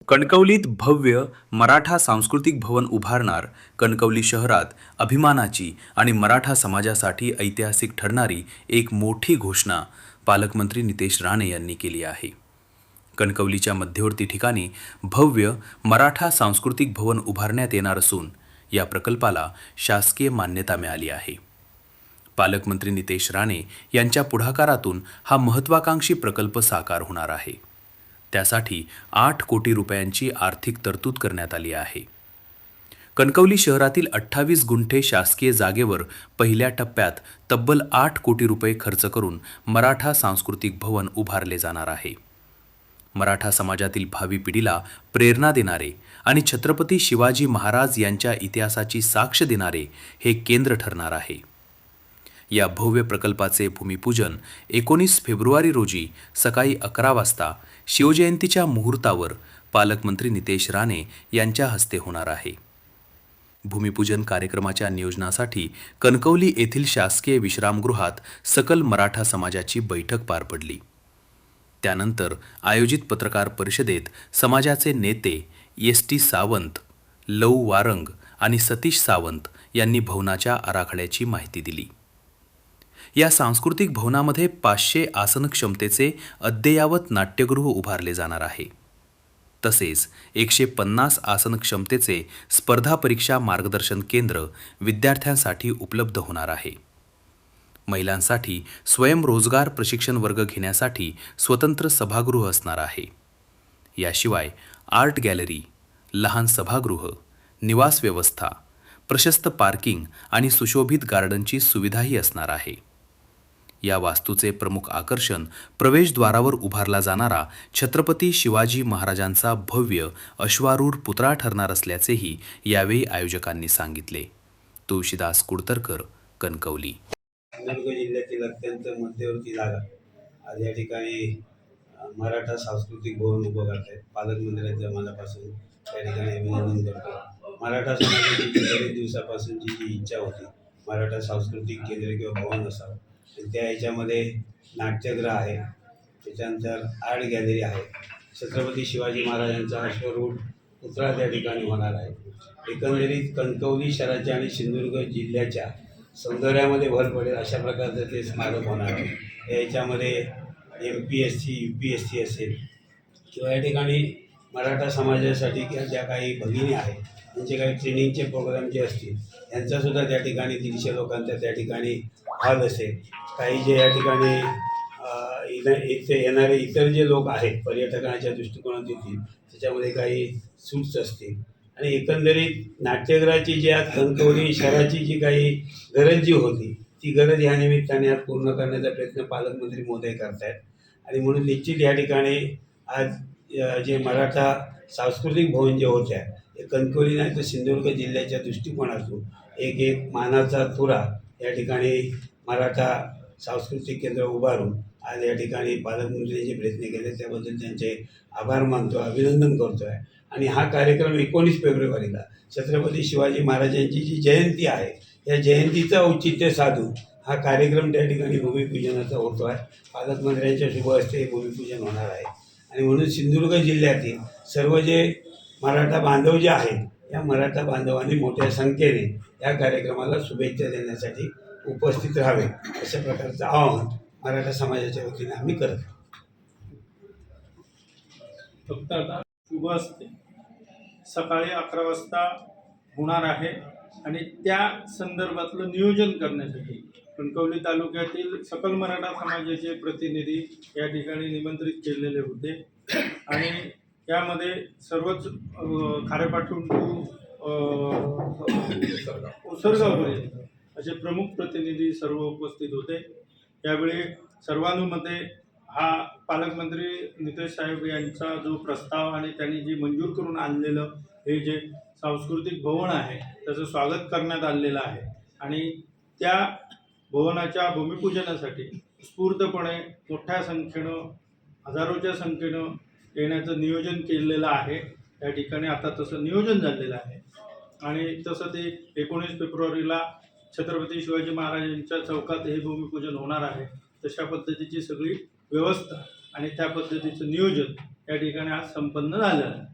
कणकवलीत भव्य मराठा सांस्कृतिक भवन उभारणार. कणकवली शहरात अभिमानाची आणि मराठा समाजासाठी ऐतिहासिक ठरणारी एक मोठी घोषणा पालकमंत्री नितेश राणे यांनी केली आहे. कणकवलीच्या मध्यवर्ती ठिकाणी भव्य मराठा सांस्कृतिक भवन उभारण्यात येणार असून या प्रकल्पाला शासकीय मान्यता मिळाली आहे. पालकमंत्री नितेश राणे यांच्या पुढाकारातून हा महत्त्वाकांक्षी प्रकल्प साकार होणार आहे. त्यासाठी 8 कोटी रुपयांची आर्थिक तरतूद करण्यात आली आहे. कणकवली शहरातील 28 गुंठे शासकीय जागेवर पहिल्या टप्प्यात तब्बल 8 कोटी रुपये खर्च करून मराठा सांस्कृतिक भवन उभारले जाणार आहे. मराठा समाजातील भावी पिढीला प्रेरणा देणारे आणि छत्रपती शिवाजी महाराज यांच्या इतिहासाची साक्ष देणारे हे केंद्र ठरणार आहे. या भव्य प्रकल्पाचे भूमिपूजन 19 फेब्रुवारी रोजी सकाळी 11 वाजता शिवजयंतीच्या मुहूर्तावर पालकमंत्री नितेश राणे यांच्या हस्ते होणार आहे. भूमिपूजन कार्यक्रमाच्या नियोजनासाठी कणकवली येथील शासकीय विश्रामगृहात सकल मराठा समाजाची बैठक पार पडली. त्यानंतर आयोजित पत्रकार परिषदेत समाजाचे नेते एस.टी. सावंत, लौ वारंग आणि सतीश सावंत यांनी भवनाच्या आराखड्याची माहिती दिली. या सांस्कृतिक भवनामध्ये 500 आसन क्षमतेचे अद्ययावत नाट्यगृह उभारले जाणार आहे. तसेच 150 आसन क्षमतेचे स्पर्धा परीक्षा मार्गदर्शन केंद्र विद्यार्थ्यांसाठी उपलब्ध होणार आहे. महिलांसाठी स्वयंरोजगार प्रशिक्षण वर्ग घेण्यासाठी स्वतंत्र सभागृह असणार आहे. याशिवाय आर्ट गॅलरी, लहान सभागृह, निवास व्यवस्था, प्रशस्त पार्किंग आणि सुशोभित गार्डनची सुविधाही असणार आहे. या वास्तूचे प्रमुख आकर्षण प्रवेशद्वारावर उभारला जाणारा छत्रपती शिवाजी महाराजांचा भव्य अश्वारूढ पुतळा ठरणार असल्याचेही यावेळी आयोजकांनी सांगितले. तुळशीदास कुडतरकर, कणकवली. सिंधुदुर्ग जिल्ह्यातील अत्यंत मध्यवर्ती जागा आज या ठिकाणी मराठा सांस्कृतिक भवन उभं करत आहेत. पालकमंत्र्यांच्या मनापासून त्या ठिकाणी अभिनंदन करतो. मराठा समाजाची बरेच दिवसापासूनची जी इच्छा होती मराठा सांस्कृतिक केंद्र किंवा भवन असावं, त्या ह्याच्यामध्ये नाट्यगृह आहे, त्याच्यानंतर आर्ट गॅलरी आहे, छत्रपती शिवाजी महाराजांचा अश्वारूढ पुतळा त्या ठिकाणी होणार आहे. एकंदरीत कणकवली शहराच्या आणि सिंधुदुर्ग जिल्ह्याच्या सौंदर्यामध्ये भर पडेल अशा प्रकारचं ते स्मारक होणार आहे. याच्यामध्ये MPSC, UPSC असेल किंवा या ठिकाणी मराठा समाजासाठी किंवा ज्या काही भगिनी आहेत त्यांचे काही ट्रेनिंगचे प्रोग्राम जे असतील यांचासुद्धा त्या ठिकाणी 150 लोकांचा त्या ठिकाणी हॉल असेल. काही जे या ठिकाणी इथे येणारे इतर जे लोक आहेत पर्यटकांच्या दृष्टिकोनात येतील त्याच्यामध्ये काही सूट्स असतील आणि एकंदरीत नाट्यगृहाची जी आज कणकवली शहराची जी काही गरज जी होती ती गरज ह्या निमित्ताने आज पूर्ण करण्याचा प्रयत्न पालकमंत्री महोदय करत आहेत. आणि म्हणून निश्चित या ठिकाणी आज जे मराठा सांस्कृतिक भवन जे होते आहे हे कणकवली नाही तर सिंधुदुर्ग जिल्ह्याच्या दृष्टिकोनातून एक मानाचा तुरा या ठिकाणी मराठा सांस्कृतिक केंद्र उभारून आज या ठिकाणी पालकमंत्र्यांनी जे प्रयत्न केले त्याबद्दल त्यांचे आभार मानतो, अभिनंदन करतो आहे. आणि हा कार्यक्रम 19 फेब्रुवारीला छत्रपती शिवाजी महाराजांची जी जयंती आहे या जयंतीचं औचित्य साधून हा कार्यक्रम त्या ठिकाणी भूमिपूजनाचा होतो आहे. पालकमंत्र्यांच्या शुभ हस्ते भूमिपूजन होणार आहे. आणि म्हणून सिंधुदुर्ग जिल्ह्यातील सर्व जे मराठा बांधव जे आहेत या मराठा बांधवांनी मोठ्या संख्येने या कार्यक्रमाला शुभेच्छा देण्यासाठी उपस्थित राहावे अशा प्रकारचं आवाहन मराठा समाजाच्या वतीने आम्ही करत फक्त आता शुभ असते सकाळी 11 वाजता होणार आहे आणि त्या संदर्भातलं नियोजन करण्यासाठी कणकवली तालुक्यातील सकल मराठा समाजाचे प्रतिनिधी या ठिकाणी निमंत्रित केलेले होते आणि त्यामध्ये सर्वच खारेपाटून उसरगावपर्यंत असे प्रमुख प्रतिनिधी सर्व उपस्थित होते. यावेळी सर्वानुमते हा पालकमंत्री नितेश साहेब यांचा जो प्रस्ताव आणि त्यांनी जी मंजूर करून आणलेलं हे जे सांस्कृतिक भवन आहे त्याचं स्वागत करण्यात आलेलं आहे. आणि त्या भवनाच्या भूमिपूजनासाठी स्फूर्तपणे मोठ्या संख्येनं हजारोच्या संख्येनं येण्याचं नियोजन केलेलं आहे. त्या ठिकाणी आता तसं नियोजन झालेलं आहे आणि तसं ते 19 फेब्रुवारीला छत्रपती शिवाजी महाराजांच्या चौकात हे भूमिपूजन होणार आहे. तशा पद्धतीची सगळी व्यवस्था आणि त्या पद्धतीचं नियोजन या ठिकाणी आज संपन्न झालं आहे.